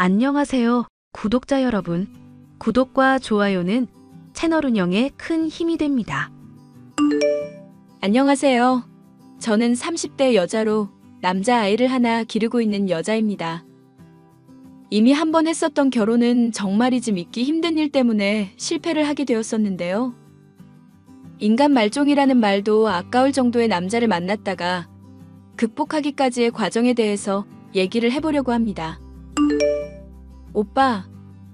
안녕하세요, 구독자 여러분. 구독과 좋아요는 채널 운영에 큰 힘이 됩니다. 안녕하세요. 저는 30대 여자로 남자아이를 하나 기르고 있는 여자입니다. 이미 한 번 했었던 결혼은 정말이지 믿기 힘든 일 때문에 실패를 하게 되었었는데요. 인간 말종이라는 말도 아까울 정도의 남자를 만났다가 극복하기까지의 과정에 대해서 얘기를 해보려고 합니다. 오빠,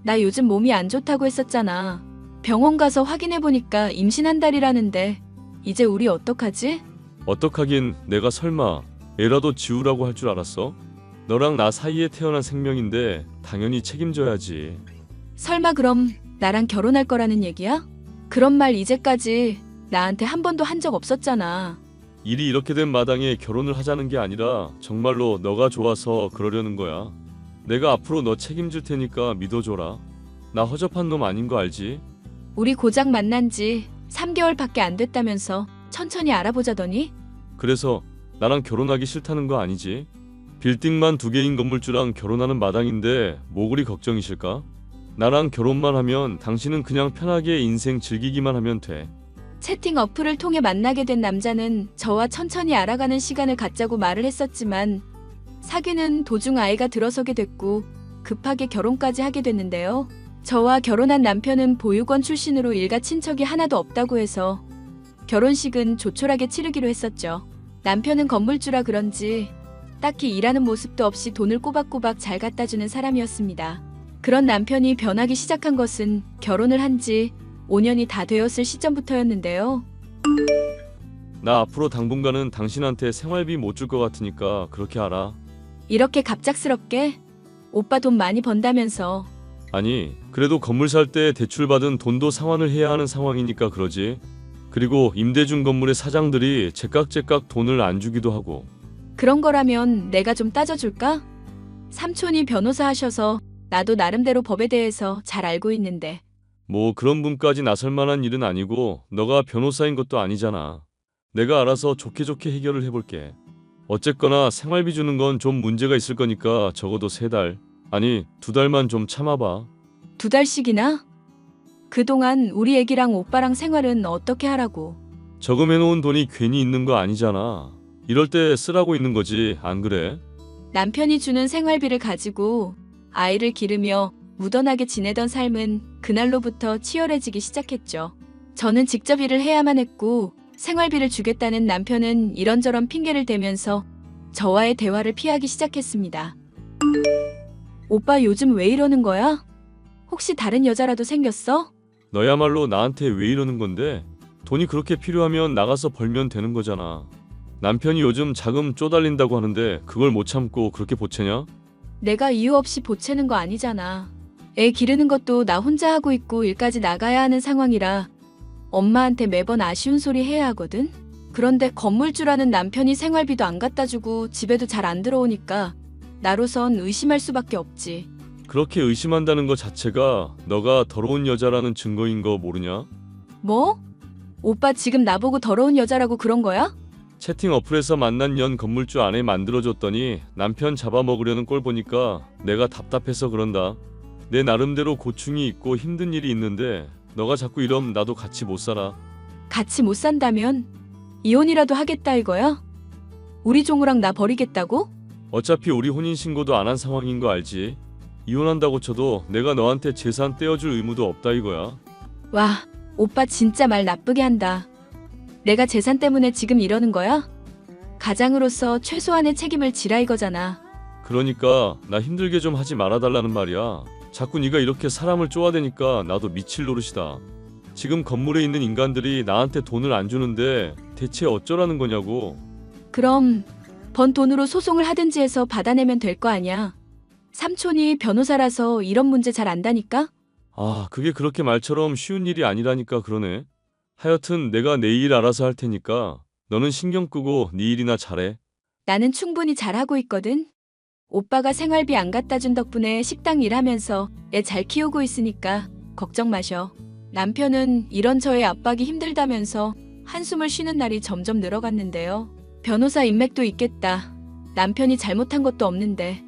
나 요즘 몸이 안 좋다고 했었잖아. 병원 가서 확인해보니까 임신 한 달이라는데 이제 우리 어떡하지? 어떡하긴 내가 설마 애라도 지우라고 할 줄 알았어? 너랑 나 사이에 태어난 생명인데 당연히 책임져야지. 설마 그럼 나랑 결혼할 거라는 얘기야? 그런 말 이제까지 나한테 한 번도 한 적 없었잖아. 일이 이렇게 된 마당에 결혼을 하자는 게 아니라 정말로 너가 좋아서 그러려는 거야. 내가 앞으로 너 책임질 테니까 믿어줘라. 나 허접한 놈 아닌 거 알지? 우리 고작 만난 지 3개월밖에 안 됐다면서 천천히 알아보자더니? 그래서 나랑 결혼하기 싫다는 거 아니지? 빌딩만 2개인 건물주랑 결혼하는 마당인데 뭐 그리 걱정이실까? 나랑 결혼만 하면 당신은 그냥 편하게 인생 즐기기만 하면 돼. 채팅 어플을 통해 만나게 된 남자는 저와 천천히 알아가는 시간을 갖자고 말을 했었지만 사귀는 도중 아이가 들어서게 됐고 급하게 결혼까지 하게 됐는데요. 저와 결혼한 남편은 보육원 출신으로 일가 친척이 하나도 없다고 해서 결혼식은 조촐하게 치르기로 했었죠. 남편은 건물주라 그런지 딱히 일하는 모습도 없이 돈을 꼬박꼬박 잘 갖다주는 사람이었습니다. 그런 남편이 변하기 시작한 것은 결혼을 한 지 5년이 다 되었을 시점부터였는데요. 나 앞으로 당분간은 당신한테 생활비 못 줄 것 같으니까 그렇게 알아. 이렇게 갑작스럽게? 오빠 돈 많이 번다면서. 아니, 그래도 건물 살 때 대출받은 돈도 상환을 해야 하는 상황이니까 그러지. 그리고 임대준 건물의 사장들이 제깍제깍 돈을 안 주기도 하고. 그런 거라면 내가 좀 따져줄까? 삼촌이 변호사 하셔서 나도 나름대로 법에 대해서 잘 알고 있는데. 뭐 그런 분까지 나설 만한 일은 아니고 너가 변호사인 것도 아니잖아. 내가 알아서 좋게 좋게 해결을 해볼게. 어쨌거나 생활비 주는 건 좀 문제가 있을 거니까 적어도 3달, 아니 2달만 좀 참아봐. 2달씩이나? 그동안 우리 애기랑 오빠랑 생활은 어떻게 하라고? 저금해놓은 돈이 괜히 있는 거 아니잖아. 이럴 때 쓰라고 있는 거지, 안 그래? 남편이 주는 생활비를 가지고 아이를 기르며 무던하게 지내던 삶은 그날로부터 치열해지기 시작했죠. 저는 직접 일을 해야만 했고 생활비를 주겠다는 남편은 이런저런 핑계를 대면서 저와의 대화를 피하기 시작했습니다. 오빠 요즘 왜 이러는 거야? 혹시 다른 여자라도 생겼어? 너야말로 나한테 왜 이러는 건데? 돈이 그렇게 필요하면 나가서 벌면 되는 거잖아. 남편이 요즘 자금 쪼달린다고 하는데 그걸 못 참고 그렇게 보채냐? 내가 이유 없이 보채는 거 아니잖아. 애 기르는 것도 나 혼자 하고 있고 일까지 나가야 하는 상황이라 엄마한테 매번 아쉬운 소리 해야 하거든? 그런데 건물주라는 남편이 생활비도 안 갖다 주고 집에도 잘 안 들어오니까 나로선 의심할 수밖에 없지. 그렇게 의심한다는 것 자체가 너가 더러운 여자라는 증거인 거 모르냐? 뭐? 오빠 지금 나보고 더러운 여자라고 그런 거야? 채팅 어플에서 만난 연 건물주 아내 만들어줬더니 남편 잡아먹으려는 꼴 보니까 내가 답답해서 그런다. 내 나름대로 고충이 있고 힘든 일이 있는데 너가 자꾸 이러면 나도 같이 못 살아. 같이 못 산다면 이혼이라도 하겠다 이거야? 우리 종우랑 나 버리겠다고? 어차피 우리 혼인신고도 안 한 상황인 거 알지? 이혼한다고 쳐도 내가 너한테 재산 떼어줄 의무도 없다 이거야. 와, 오빠 진짜 말 나쁘게 한다. 내가 재산 때문에 지금 이러는 거야? 가장으로서 최소한의 책임을 지라 이거잖아. 그러니까 나 힘들게 좀 하지 말아달라는 말이야. 자꾸 네가 이렇게 사람을 쪼아대니까 나도 미칠 노릇이다. 지금 건물에 있는 인간들이 나한테 돈을 안 주는데 대체 어쩌라는 거냐고. 그럼 번 돈으로 소송을 하든지 해서 받아내면 될 거 아니야. 삼촌이 변호사라서 이런 문제 잘 안다니까? 아, 그게 그렇게 말처럼 쉬운 일이 아니라니까 그러네. 하여튼 내가 내 일 알아서 할 테니까 너는 신경 끄고 네 일이나 잘해. 나는 충분히 잘하고 있거든. 오빠가 생활비 안 갖다 준 덕분에 식당 일하면서 애 잘 키우고 있으니까 걱정 마셔. 남편은 이런 저의 압박이 힘들다면서 한숨을 쉬는 날이 점점 늘어갔는데요. 변호사 인맥도 있겠다. 남편이 잘못한 것도 없는데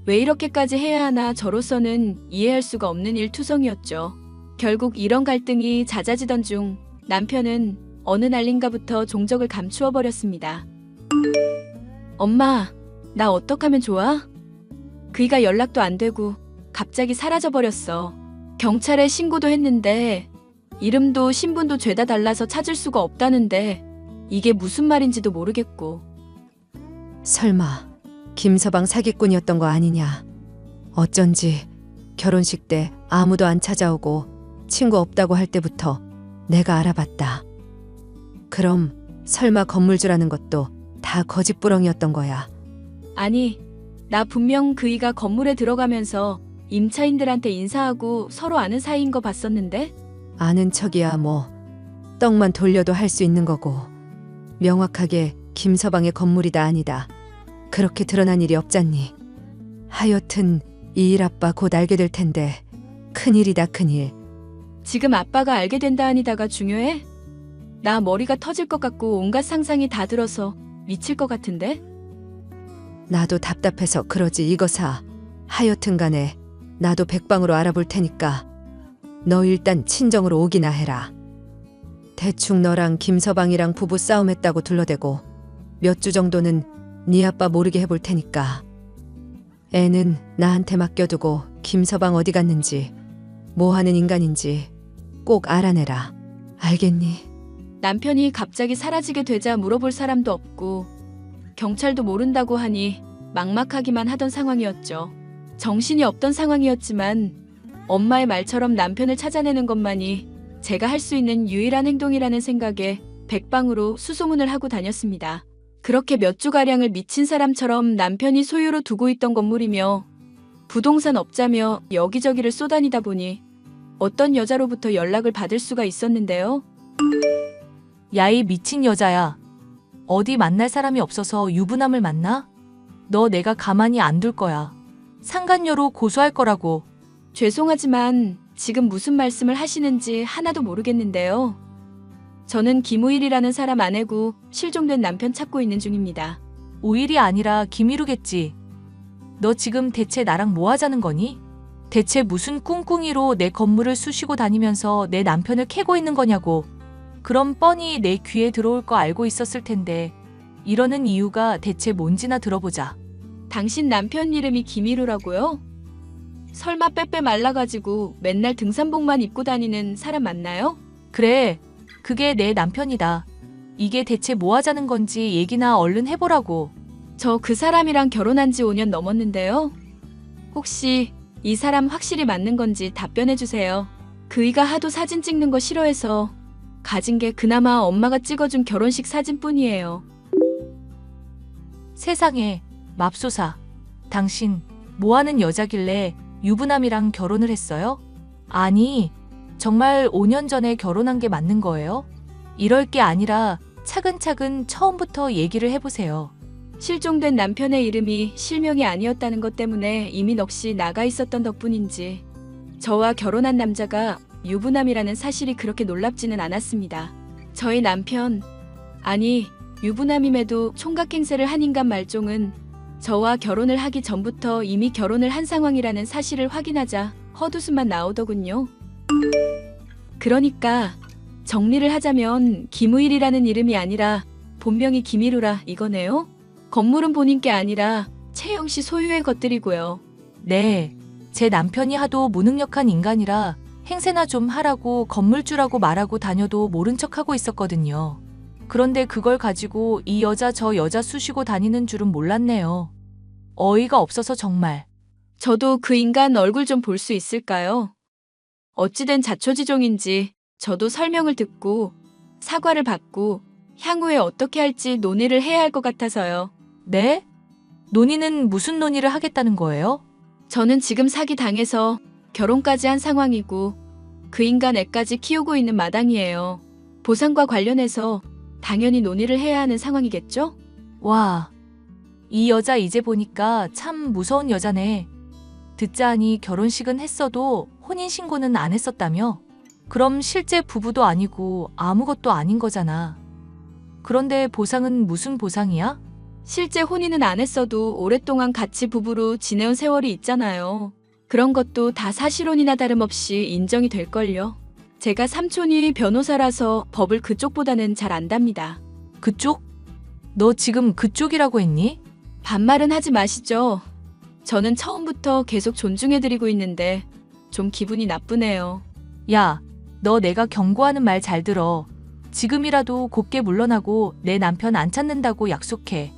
왜 이렇게까지 해야 하나 저로서는 이해할 수가 없는 일투성이었죠. 결국 이런 갈등이 잦아지던 중 남편은 어느 날인가부터 종적을 감추어 버렸습니다. 엄마, 나 어떡하면 좋아? 그이가 연락도 안 되고 갑자기 사라져 버렸어. 경찰에 신고도 했는데 이름도 신분도 죄다 달라서 찾을 수가 없다는데 이게 무슨 말인지도 모르겠고. 설마 김서방 사기꾼이었던 거 아니냐? 어쩐지 결혼식 때 아무도 안 찾아오고 친구 없다고 할 때부터 내가 알아봤다. 그럼 설마 건물주라는 것도 다 거짓부렁이었던 거야? 아니, 나 분명 그이가 건물에 들어가면서 임차인들한테 인사하고 서로 아는 사이인 거 봤었는데? 아는 척이야 뭐. 떡만 돌려도 할 수 있는 거고. 명확하게 김서방의 건물이다 아니다. 그렇게 드러난 일이 없잖니. 하여튼 이 일 아빠 곧 알게 될 텐데 큰일이다 큰일. 지금 아빠가 알게 된다 아니다가 중요해? 나 머리가 터질 것 같고 온갖 상상이 다 들어서 미칠 것 같은데? 나도 답답해서 그러지 이거사. 하여튼 간에 나도 백방으로 알아볼 테니까 너 일단 친정으로 오기나 해라. 대충 너랑 김서방이랑 부부 싸움했다고 둘러대고 몇 주 정도는 네 아빠 모르게 해볼 테니까. 애는 나한테 맡겨두고 김서방 어디 갔는지 뭐 하는 인간인지 꼭 알아내라. 알겠니? 남편이 갑자기 사라지게 되자 물어볼 사람도 없고 경찰도 모른다고 하니 막막하기만 하던 상황이었죠. 정신이 없던 상황이었지만 엄마의 말처럼 남편을 찾아내는 것만이 제가 할 수 있는 유일한 행동이라는 생각에 백방으로 수소문을 하고 다녔습니다. 그렇게 몇 주가량을 미친 사람처럼 남편이 소유로 두고 있던 건물이며 부동산 업자며 여기저기를 쏘다니다 보니 어떤 여자로부터 연락을 받을 수가 있었는데요. 야, 이 미친 여자야. 어디 만날 사람이 없어서 유부남을 만나? 너 내가 가만히 안 둘 거야. 상간녀로 고소할 거라고. 죄송하지만 지금 무슨 말씀을 하시는지 하나도 모르겠는데요. 저는 김우일이라는 사람 아내고 실종된 남편 찾고 있는 중입니다. 오일이 아니라 김희루겠지. 너 지금 대체 나랑 뭐 하자는 거니? 대체 무슨 꿍꿍이로 내 건물을 쑤시고 다니면서 내 남편을 캐고 있는 거냐고. 그럼 뻔히 내 귀에 들어올 거 알고 있었을 텐데 이러는 이유가 대체 뭔지나 들어보자. 당신 남편 이름이 김희루라고요? 설마 빼빼 말라가지고 맨날 등산복만 입고 다니는 사람 맞나요? 그래, 그게 내 남편이다. 이게 대체 뭐 하자는 건지 얘기나 얼른 해보라고. 저 그 사람이랑 결혼한 지 5년 넘었는데요. 혹시 이 사람 확실히 맞는 건지 답변해 주세요. 그이가 하도 사진 찍는 거 싫어해서 가진 게 그나마 엄마가 찍어준 결혼식 사진뿐이에요. 세상에, 맙소사. 당신 뭐하는 여자길래 유부남이랑 결혼을 했어요? 아니, 정말 5년 전에 결혼한 게 맞는 거예요? 이럴 게 아니라 차근차근 처음부터 얘기를 해보세요. 실종된 남편의 이름이 실명이 아니었다는 것 때문에 이미 넋이 나가 있었던 덕분인지 저와 결혼한 남자가 유부남이라는 사실이 그렇게 놀랍지는 않았습니다. 저희 남편, 아니 유부남임에도 총각행세를 한 인간 말종은 저와 결혼을 하기 전부터 이미 결혼을 한 상황이라는 사실을 확인하자 헛웃음만 나오더군요. 그러니까 정리를 하자면 김우일이라는 이름이 아니라 본명이 김희루라 이거네요. 건물은 본인께 아니라 채영 씨 소유의 것들이고요. 네, 제 남편이 하도 무능력한 인간이라 행세나 좀 하라고 건물주라고 말하고 다녀도 모른 척하고 있었거든요. 그런데 그걸 가지고 이 여자 저 여자 쑤시고 다니는 줄은 몰랐네요. 어이가 없어서 정말. 저도 그 인간 얼굴 좀 볼 수 있을까요? 어찌된 자초지종인지 저도 설명을 듣고 사과를 받고 향후에 어떻게 할지 논의를 해야 할 것 같아서요. 네? 논의는 무슨 논의를 하겠다는 거예요? 저는 지금 사기 당해서 결혼까지 한 상황이고 그 인간 애까지 키우고 있는 마당이에요. 보상과 관련해서 당연히 논의를 해야 하는 상황이겠죠? 와, 이 여자 이제 보니까 참 무서운 여자네. 듣자 하니 결혼식은 했어도 혼인신고는 안 했었다며? 그럼 실제 부부도 아니고 아무것도 아닌 거잖아. 그런데 보상은 무슨 보상이야? 실제 혼인은 안 했어도 오랫동안 같이 부부로 지내온 세월이 있잖아요. 그런 것도 다 사실혼이나 다름없이 인정이 될걸요. 제가 삼촌이 변호사라서 법을 그쪽보다는 잘 안답니다. 그쪽? 너 지금 그쪽이라고 했니? 반말은 하지 마시죠. 저는 처음부터 계속 존중해드리고 있는데 좀 기분이 나쁘네요. 야, 너 내가 경고하는 말 잘 들어. 지금이라도 곱게 물러나고 내 남편 안 찾는다고 약속해.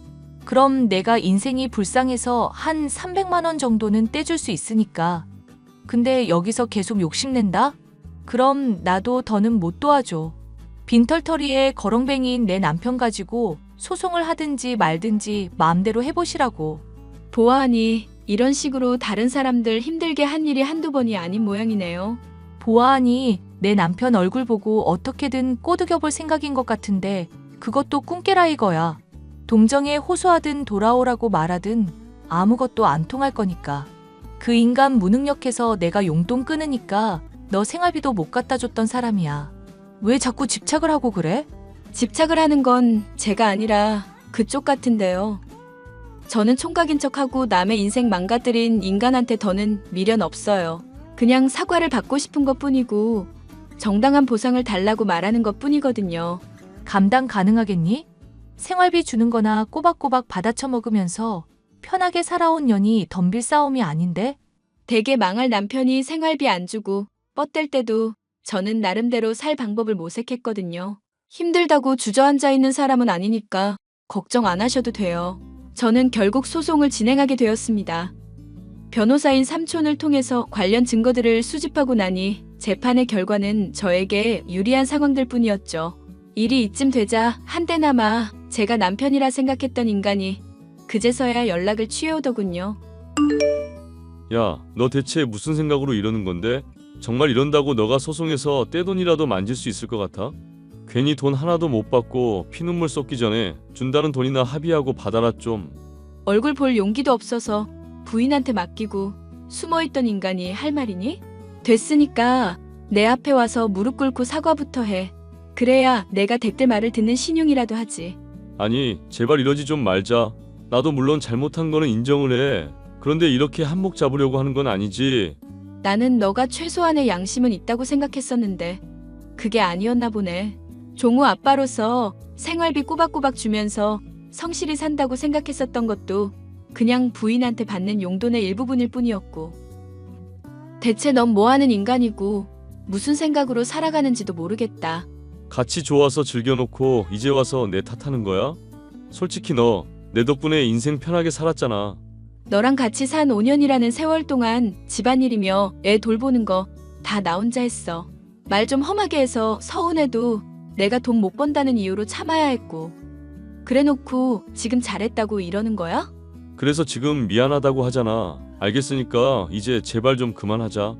그럼 내가 인생이 불쌍해서 한 300만 원 정도는 떼줄 수 있으니까. 근데 여기서 계속 욕심낸다? 그럼 나도 더는 못 도와줘. 빈털터리에 거렁뱅이인 내 남편 가지고 소송을 하든지 말든지 마음대로 해보시라고. 보아하니 이런 식으로 다른 사람들 힘들게 한 일이 한두 번이 아닌 모양이네요. 보아하니 내 남편 얼굴 보고 어떻게든 꼬드겨 볼 생각인 것 같은데 그것도 꿈깨라 이거야. 동정에 호소하든 돌아오라고 말하든 아무것도 안 통할 거니까. 그 인간 무능력해서 내가 용돈 끊으니까 너 생활비도 못 갖다 줬던 사람이야. 왜 자꾸 집착을 하고 그래? 집착을 하는 건 제가 아니라 그쪽 같은데요. 저는 총각인 척하고 남의 인생 망가뜨린 인간한테 더는 미련 없어요. 그냥 사과를 받고 싶은 것뿐이고 정당한 보상을 달라고 말하는 것뿐이거든요. 감당 가능하겠니? 생활비 주는 거나 꼬박꼬박 받아쳐 먹으면서 편하게 살아온 년이 덤빌 싸움이 아닌데? 되게 망할 남편이 생활비 안 주고 뻗댈 때도 저는 나름대로 살 방법을 모색했거든요. 힘들다고 주저앉아 있는 사람은 아니니까 걱정 안 하셔도 돼요. 저는 결국 소송을 진행하게 되었습니다. 변호사인 삼촌을 통해서 관련 증거들을 수집하고 나니 재판의 결과는 저에게 유리한 상황들 뿐이었죠. 일이 이쯤 되자 한때나마 제가 남편이라 생각했던 인간이 그제서야 연락을 취해오더군요. 야, 너 대체 무슨 생각으로 이러는 건데? 정말 이런다고 너가 소송해서 떼돈이라도 만질 수 있을 것 같아? 괜히 돈 하나도 못 받고 피눈물 쏟기 전에 준다는 돈이나 합의하고 받아라 좀. 얼굴 볼 용기도 없어서 부인한테 맡기고 숨어있던 인간이 할 말이니? 됐으니까 내 앞에 와서 무릎 꿇고 사과부터 해. 그래야 내가 대때 말을 듣는 신용이라도 하지. 아니, 제발 이러지 좀 말자. 나도 물론 잘못한 거는 인정을 해. 그런데 이렇게 한몫 잡으려고 하는 건 아니지. 나는 너가 최소한의 양심은 있다고 생각했었는데 그게 아니었나 보네. 종우 아빠로서 생활비 꼬박꼬박 주면서 성실히 산다고 생각했었던 것도 그냥 부인한테 받는 용돈의 일부분일 뿐이었고. 대체 넌 뭐하는 인간이고 무슨 생각으로 살아가는지도 모르겠다. 같이 좋아서 즐겨놓고 이제 와서 내 탓하는 거야? 솔직히 너 내 덕분에 인생 편하게 살았잖아. 너랑 같이 산 5년이라는 세월 동안 집안일이며 애 돌보는 거 다 나 혼자 했어. 말 좀 험하게 해서 서운해도 내가 돈 못 번다는 이유로 참아야 했고. 그래놓고 지금 잘했다고 이러는 거야? 그래서 지금 미안하다고 하잖아. 알겠으니까 이제 제발 좀 그만하자.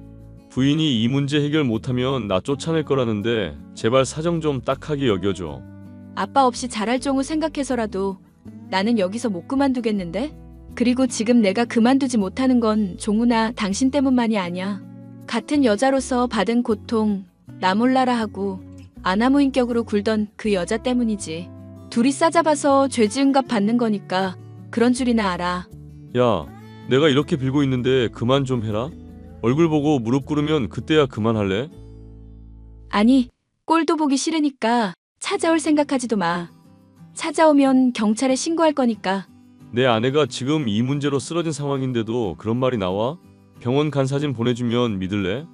부인이 이 문제 해결 못하면 나 쫓아낼 거라는데 제발 사정 좀 딱하게 여겨줘. 아빠 없이 잘할 종우 생각해서라도 나는 여기서 못 그만두겠는데? 그리고 지금 내가 그만두지 못하는 건 종우나 당신 때문만이 아니야. 같은 여자로서 받은 고통 나 몰라라 하고 아나무인격으로 굴던 그 여자 때문이지. 둘이 싸잡아서 죄 지은 값 받는 거니까 그런 줄이나 알아. 야, 내가 이렇게 빌고 있는데 그만 좀 해라. 얼굴 보고 무릎 꿇으면 그때야 그만할래? 아니, 꼴도 보기 싫으니까 찾아올 생각하지도 마. 찾아오면 경찰에 신고할 거니까. 내 아내가 지금 이 문제로 쓰러진 상황인데도 그런 말이 나와? 병원 간 사진 보내주면 믿을래?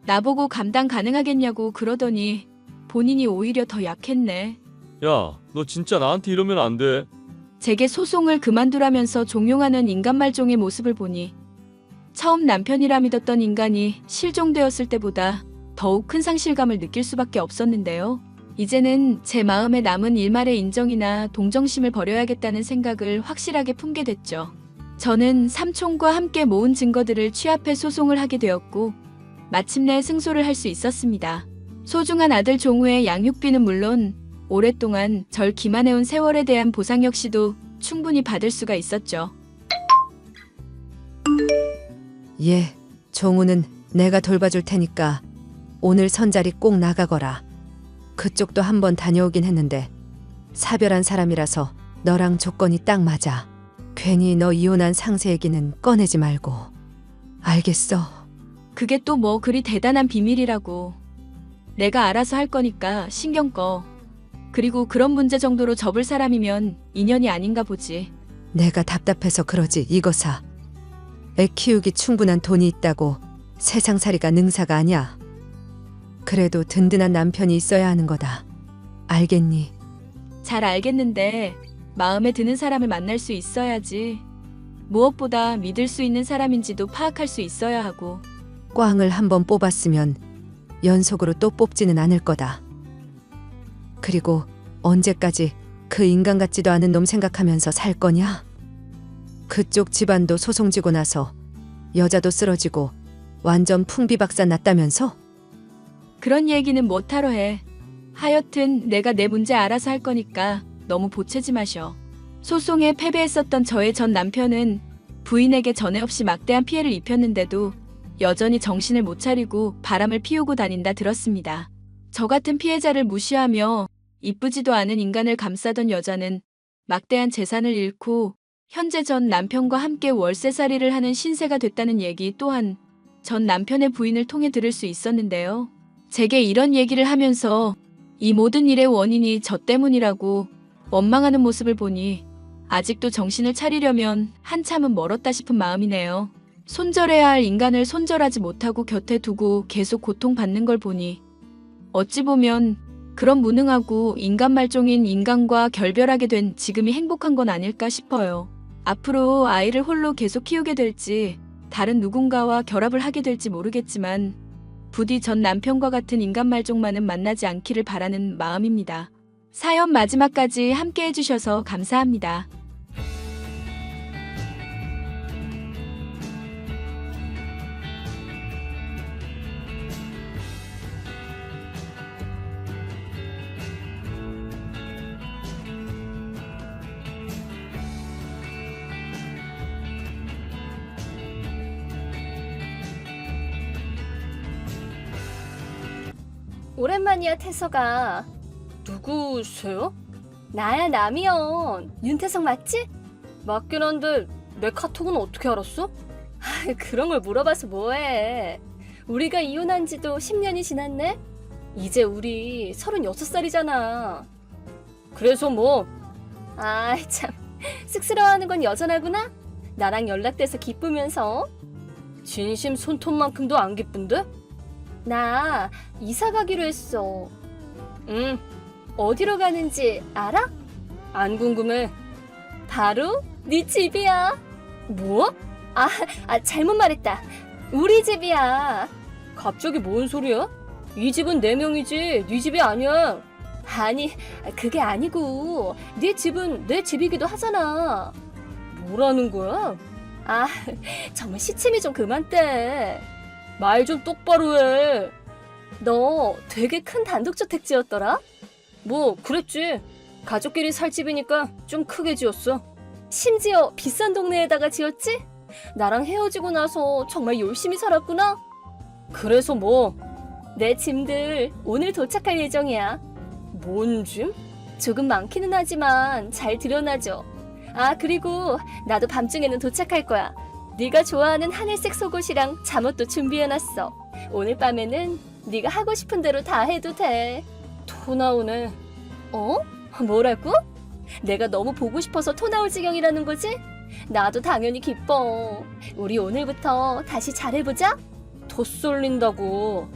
나보고 감당 가능하겠냐고 그러더니 본인이 오히려 더 약했네. 야, 너 진짜 나한테 이러면 안 돼. 제게 소송을 그만두라면서 종용하는 인간 말종의 모습을 보니 처음 남편이라 믿었던 인간이 실종되었을 때보다 더욱 큰 상실감을 느낄 수밖에 없었는데요. 이제는 제 마음에 남은 일말의 인정이나 동정심을 버려야겠다는 생각을 확실하게 품게 됐죠. 저는 삼촌과 함께 모은 증거들을 취합해 소송을 하게 되었고 마침내 승소를 할 수 있었습니다. 소중한 아들 종우의 양육비는 물론 오랫동안 절 기만해온 세월에 대한 보상 역시도 충분히 받을 수가 있었죠. 예, 종우는 내가 돌봐줄 테니까 오늘 선자리 꼭 나가거라. 그쪽도 한번 다녀오긴 했는데 사별한 사람이라서 너랑 조건이 딱 맞아. 괜히 너 이혼한 상세 얘기는 꺼내지 말고. 알겠어. 그게 또 뭐 그리 대단한 비밀이라고. 내가 알아서 할 거니까 신경 꺼. 그리고 그런 문제 정도로 접을 사람이면 인연이 아닌가 보지. 내가 답답해서 그러지 이거사. 애 키우기 충분한 돈이 있다고 세상살이가 능사가 아니야. 그래도 든든한 남편이 있어야 하는 거다. 알겠니? 잘 알겠는데 마음에 드는 사람을 만날 수 있어야지. 무엇보다 믿을 수 있는 사람인지도 파악할 수 있어야 하고. 꽝을 한번 뽑았으면 연속으로 또 뽑지는 않을 거다. 그리고 언제까지 그 인간 같지도 않은 놈 생각하면서 살 거냐? 그쪽 집안도 소송지고 나서 여자도 쓰러지고 완전 풍비박산 났다면서? 그런 얘기는 못하러 해. 하여튼 내가 내 문제 알아서 할 거니까 너무 보채지 마셔. 소송에 패배했었던 저의 전 남편은 부인에게 전에 없이 막대한 피해를 입혔는데도 여전히 정신을 못 차리고 바람을 피우고 다닌다 들었습니다. 저 같은 피해자를 무시하며 이쁘지도 않은 인간을 감싸던 여자는 막대한 재산을 잃고 현재 전 남편과 함께 월세살이를 하는 신세가 됐다는 얘기 또한 전 남편의 부인을 통해 들을 수 있었는데요. 제게 이런 얘기를 하면서 이 모든 일의 원인이 저 때문이라고 원망하는 모습을 보니 아직도 정신을 차리려면 한참은 멀었다 싶은 마음이네요. 손절해야 할 인간을 손절하지 못하고 곁에 두고 계속 고통받는 걸 보니 어찌 보면 그런 무능하고 인간 말종인 인간과 결별하게 된 지금이 행복한 건 아닐까 싶어요. 앞으로 아이를 홀로 계속 키우게 될지 다른 누군가와 결합을 하게 될지 모르겠지만 부디 전 남편과 같은 인간 말종만은 만나지 않기를 바라는 마음입니다. 사연 마지막까지 함께 해주셔서 감사합니다. 오랜만이야, 태서가. 누구세요? 나야, 남이연. 윤태석 맞지? 맞긴 한데 내 카톡은 어떻게 알았어? 그런 걸 물어봐서 뭐해. 우리가 이혼한 지도 10년이 지났네? 이제 우리 36살이잖아. 그래서 뭐? 아이, 참. 쑥스러워하는 건 여전하구나? 나랑 연락돼서 기쁘면서. 진심 손톱만큼도 안 기쁜데? 나 이사 가기로 했어. 응, 어디로 가는지 알아? 안 궁금해. 바로 네 집이야. 뭐? 잘못 말했다. 우리 집이야. 갑자기 뭔 소리야? 이 집은 내 명이지 네 집이 아니야. 아니, 그게 아니고 네 집은 내 집이기도 하잖아. 뭐라는 거야? 정말 시침이 좀 그만 떼. 말 좀 똑바로 해. 너 되게 큰 단독주택 지었더라? 뭐 그랬지. 가족끼리 살 집이니까 좀 크게 지었어. 심지어 비싼 동네에다가 지었지? 나랑 헤어지고 나서 정말 열심히 살았구나. 그래서 뭐? 내 짐들 오늘 도착할 예정이야. 뭔 짐? 조금 많기는 하지만 잘 들여놔줘. 그리고 나도 밤중에는 도착할 거야. 네가 좋아하는 하늘색 속옷이랑 잠옷도 준비해놨어. 오늘 밤에는 네가 하고 싶은 대로 다 해도 돼. 토 나오네. 어? 뭐라고? 내가 너무 보고 싶어서 토 나올 지경이라는 거지? 나도 당연히 기뻐. 우리 오늘부터 다시 잘해보자. 토 쏠린다고.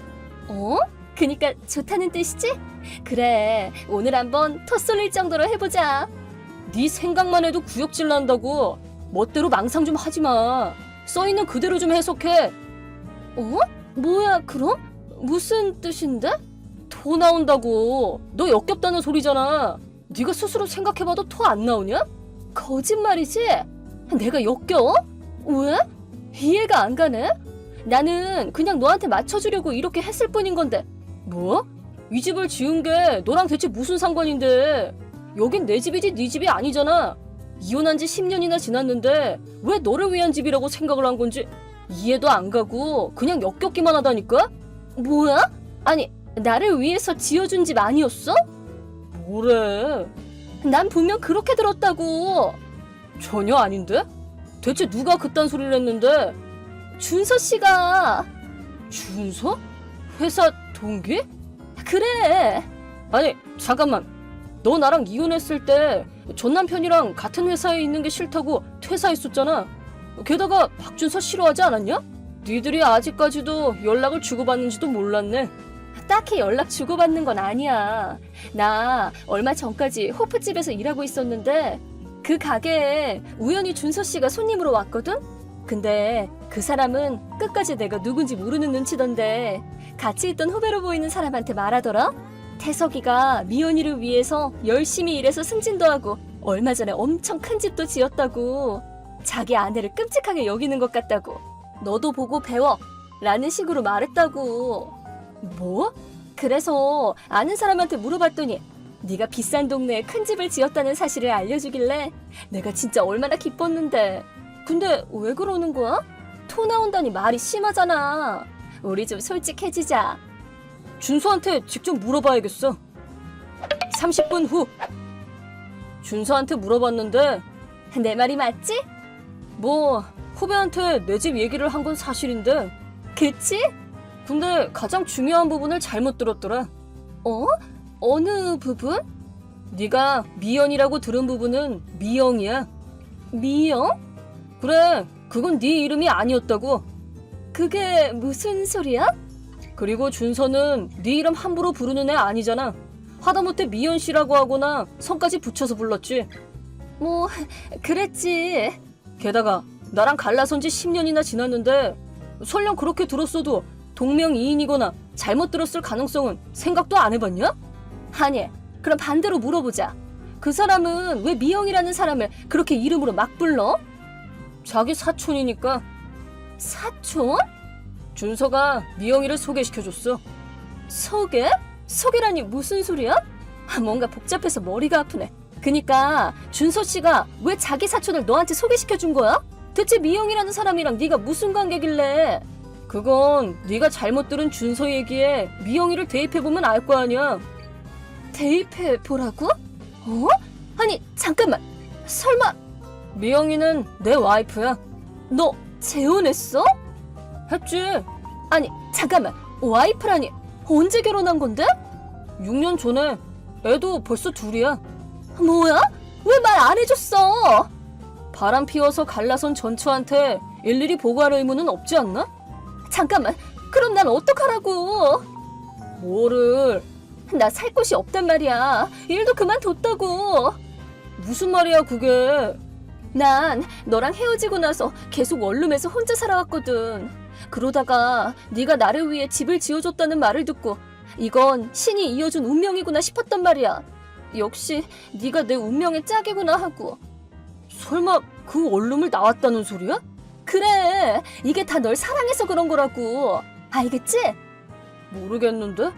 그니까 좋다는 뜻이지? 그래, 오늘 한번 토 쏠릴 정도로 해보자. 네 생각만 해도 구역질 난다고. 멋대로 망상 좀 하지 마. 써있는 그대로 좀 해석해. 뭐야, 그럼? 무슨 뜻인데? 토 나온다고. 너 역겹다는 소리잖아. 네가 스스로 생각해봐도 토 안 나오냐? 거짓말이지? 내가 역겨워? 왜? 이해가 안 가네? 나는 그냥 너한테 맞춰주려고 이렇게 했을 뿐인 건데. 뭐? 이 집을 지은 게 너랑 대체 무슨 상관인데? 여긴 내 집이지 네 집이 아니잖아. 이혼한 지 10년이나 지났는데 왜 너를 위한 집이라고 생각을 한 건지 이해도 안 가고 그냥 역겹기만 하다니까? 뭐야? 아니, 나를 위해서 지어준 집 아니었어? 뭐래? 난 분명 그렇게 들었다고. 전혀 아닌데? 대체 누가 그딴 소리를 했는데? 준서 씨가. 준서? 회사 동기? 그래. 아니 잠깐만, 너 나랑 이혼했을 때 전 남편이랑 같은 회사에 있는 게 싫다고 퇴사했었잖아. 게다가 박준서 싫어하지 않았냐? 니들이 아직까지도 연락을 주고받는지도 몰랐네. 딱히 연락 주고받는 건 아니야. 나 얼마 전까지 호프집에서 일하고 있었는데 그 가게에 우연히 준서 씨가 손님으로 왔거든? 근데 그 사람은 끝까지 내가 누군지 모르는 눈치던데 같이 있던 후배로 보이는 사람한테 말하더라? 태석이가 미연이를 위해서 열심히 일해서 승진도 하고 얼마 전에 엄청 큰 집도 지었다고. 자기 아내를 끔찍하게 여기는 것 같다고. 너도 보고 배워 라는 식으로 말했다고. 뭐? 그래서 아는 사람한테 물어봤더니 네가 비싼 동네에 큰 집을 지었다는 사실을 알려주길래 내가 진짜 얼마나 기뻤는데. 근데 왜 그러는 거야? 토 나온다니 말이 심하잖아. 우리 좀 솔직해지자. 준서한테 직접 물어봐야겠어. 30분 후. 준서한테 물어봤는데 내 말이 맞지? 뭐 후배한테 내 집 얘기를 한 건 사실인데, 그치? 근데 가장 중요한 부분을 잘못 들었더라. 어느 부분? 네가 미연이라고 들은 부분은 미영이야. 미영? 그래, 그건 네 이름이 아니었다고. 그게 무슨 소리야? 그리고 준서는 네 이름 함부로 부르는 애 아니잖아. 하다못해 미연 씨라고 하거나 성까지 붙여서 불렀지. 뭐 그랬지. 게다가 나랑 갈라선 지 10년이나 지났는데 설령 그렇게 들었어도 동명이인이거나 잘못 들었을 가능성은 생각도 안 해봤냐? 아니, 그럼 반대로 물어보자. 그 사람은 왜 미영이라는 사람을 그렇게 이름으로 막 불러? 자기 사촌이니까. 사촌? 준서가 미영이를 소개시켜줬어. 소개? 소개라니 무슨 소리야? 뭔가 복잡해서 머리가 아프네. 그니까 준서 씨가 왜 자기 사촌을 너한테 소개시켜준 거야? 대체 미영이라는 사람이랑 네가 무슨 관계길래? 그건 네가 잘못 들은 준서 얘기에 미영이를 대입해보면 알 거 아니야. 대입해보라고? 아니 잠깐만, 설마 미영이는 내 와이프야. 너 재혼했어? 했지. 아니 잠깐만, 와이프라니 언제 결혼한 건데? 6년 전에. 애도 벌써 둘이야. 뭐야? 왜 말 안 해줬어? 바람 피워서 갈라선 전처한테 일일이 보고할 의무는 없지 않나? 잠깐만, 그럼 난 어떡하라고? 뭐를? 나 살 곳이 없단 말이야. 일도 그만뒀다고. 무슨 말이야 그게. 난 너랑 헤어지고 나서 계속 원룸에서 혼자 살아왔거든. 그러다가 네가 나를 위해 집을 지어줬다는 말을 듣고 이건 신이 이어준 운명이구나 싶었단 말이야. 역시 네가 내 운명의 짝이구나 하고. 설마 그 원룸을 나왔다는 소리야? 그래, 이게 다 널 사랑해서 그런 거라고. 알겠지? 모르겠는데?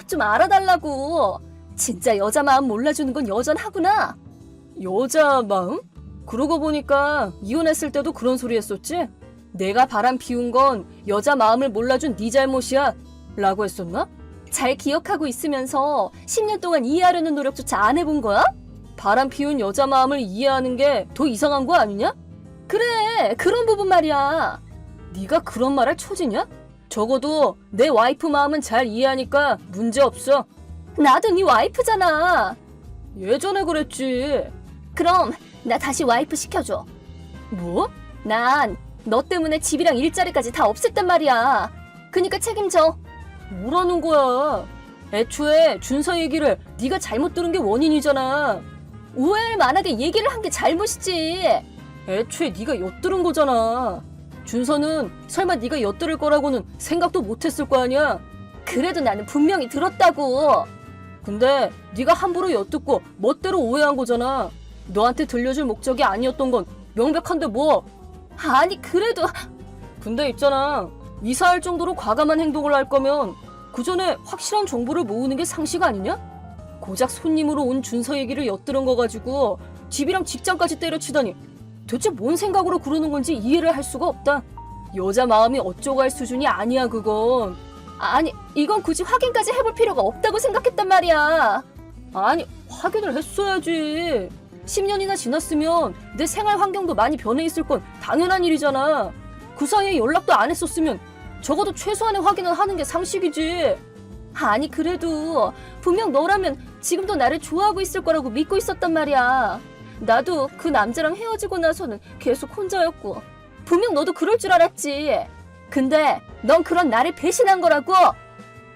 좀 알아달라고. 진짜 여자 마음 몰라주는 건 여전하구나. 여자 마음? 그러고 보니까 이혼했을 때도 그런 소리 했었지? 내가 바람 피운 건 여자 마음을 몰라준 네 잘못이야 라고 했었나? 잘 기억하고 있으면서 10년 동안 이해하려는 노력조차 안 해본 거야? 바람 피운 여자 마음을 이해하는 게 더 이상한 거 아니냐? 그래, 그런 부분 말이야. 네가 그런 말 할 처지냐? 적어도 내 와이프 마음은 잘 이해하니까 문제 없어. 나도 네 와이프잖아. 예전에 그랬지. 그럼 나 다시 와이프 시켜줘. 뭐? 난 너 때문에 집이랑 일자리까지 다 없앴단 말이야. 그니까 책임져. 뭐라는 거야? 애초에 준서 얘기를 네가 잘못 들은 게 원인이잖아. 오해할 만하게 얘기를 한 게 잘못이지. 애초에 네가 엿들은 거잖아. 준서는 설마 네가 엿들을 거라고는 생각도 못했을 거 아니야. 그래도 나는 분명히 들었다고. 근데 네가 함부로 엿듣고 멋대로 오해한 거잖아. 너한테 들려줄 목적이 아니었던 건 명백한데 뭐. 아니 그래도. 근데 있잖아, 이사할 정도로 과감한 행동을 할 거면 그 전에 확실한 정보를 모으는 게 상식 아니냐? 고작 손님으로 온 준서 얘기를 엿들은 거 가지고 집이랑 직장까지 때려치다니 대체 뭔 생각으로 그러는 건지 이해를 할 수가 없다. 여자 마음이 어쩌고 할 수준이 아니야 그건. 아니 이건 굳이 확인까지 해볼 필요가 없다고 생각했단 말이야. 아니 확인을 했어야지. 10년이나 지났으면 내 생활 환경도 많이 변해 있을 건 당연한 일이잖아. 그 사이에 연락도 안 했었으면 적어도 최소한의 확인은 하는 게 상식이지. 아니 그래도 분명 너라면 지금도 나를 좋아하고 있을 거라고 믿고 있었단 말이야. 나도 그 남자랑 헤어지고 나서는 계속 혼자였고 분명 너도 그럴 줄 알았지. 근데 넌 그런 나를 배신한 거라고.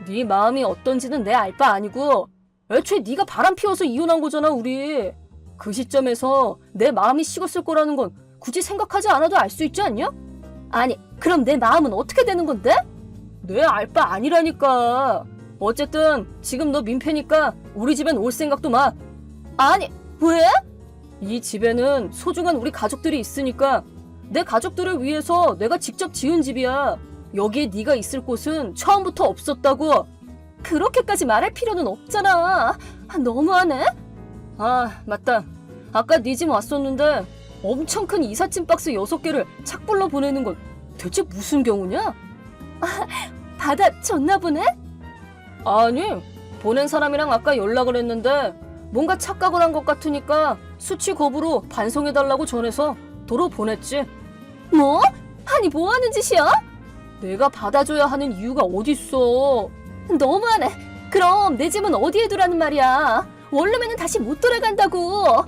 네 마음이 어떤지는 내 알 바 아니고 애초에 네가 바람 피워서 이혼한 거잖아 우리. 그 시점에서 내 마음이 식었을 거라는 건 굳이 생각하지 않아도 알 수 있지 않냐? 아니 그럼 내 마음은 어떻게 되는 건데? 내 알 바 아니라니까. 어쨌든 지금 너 민폐니까 우리 집엔 올 생각도 마. 아니 왜? 이 집에는 소중한 우리 가족들이 있으니까 내 가족들을 위해서 내가 직접 지은 집이야. 여기에 네가 있을 곳은 처음부터 없었다고. 그렇게까지 말할 필요는 없잖아. 너무하네. 아 맞다. 아까 네 집 왔었는데 엄청 큰 이삿짐 박스 6개를 착불로 보내는 건 대체 무슨 경우냐? 받아줬나 보네? 아니 보낸 사람이랑 아까 연락을 했는데 뭔가 착각을 한 것 같으니까 수치 거부로 반송해달라고 전해서 도로 보냈지. 뭐? 아니 뭐 하는 짓이야? 내가 받아줘야 하는 이유가 어딨어. 너무하네. 그럼 내 집은 어디에 두라는 말이야? 원룸에는 다시 못 돌아간다고.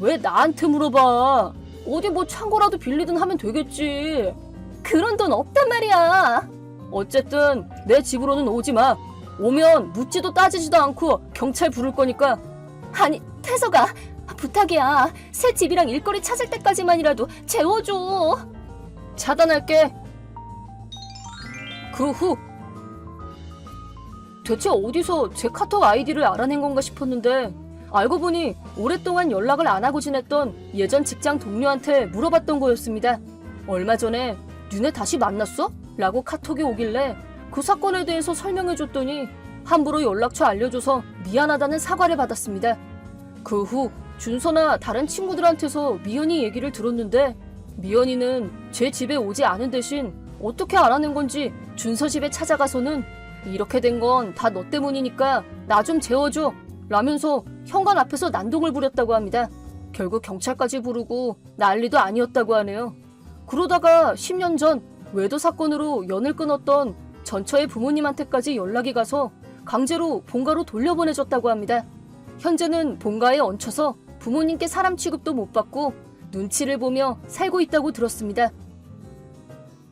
왜 나한테 물어봐? 어디 뭐 창고라도 빌리든 하면 되겠지. 그런 돈 없단 말이야. 어쨌든 내 집으로는 오지 마. 오면 묻지도 따지지도 않고 경찰 부를 거니까. 아니 태서가 부탁이야. 새 집이랑 일거리 찾을 때까지만이라도 재워줘. 차단할게. 그 후 대체 어디서 제 카톡 아이디를 알아낸 건가 싶었는데 알고 보니 오랫동안 연락을 안 하고 지냈던 예전 직장 동료한테 물어봤던 거였습니다. 얼마 전에 니네 다시 만났어? 라고 카톡이 오길래 그 사건에 대해서 설명해줬더니 함부로 연락처 알려줘서 미안하다는 사과를 받았습니다. 그 후 준서나 다른 친구들한테서 미연이 얘기를 들었는데 미연이는 제 집에 오지 않은 대신 어떻게 알아낸 건지 준서 집에 찾아가서는 이렇게 된 건 다 너 때문이니까 나 좀 재워줘 라면서 현관 앞에서 난동을 부렸다고 합니다. 결국 경찰까지 부르고 난리도 아니었다고 하네요. 그러다가 10년 전 외도 사건으로 연을 끊었던 전처의 부모님한테까지 연락이 가서 강제로 본가로 돌려보내줬다고 합니다. 현재는 본가에 얹혀서 부모님께 사람 취급도 못 받고 눈치를 보며 살고 있다고 들었습니다.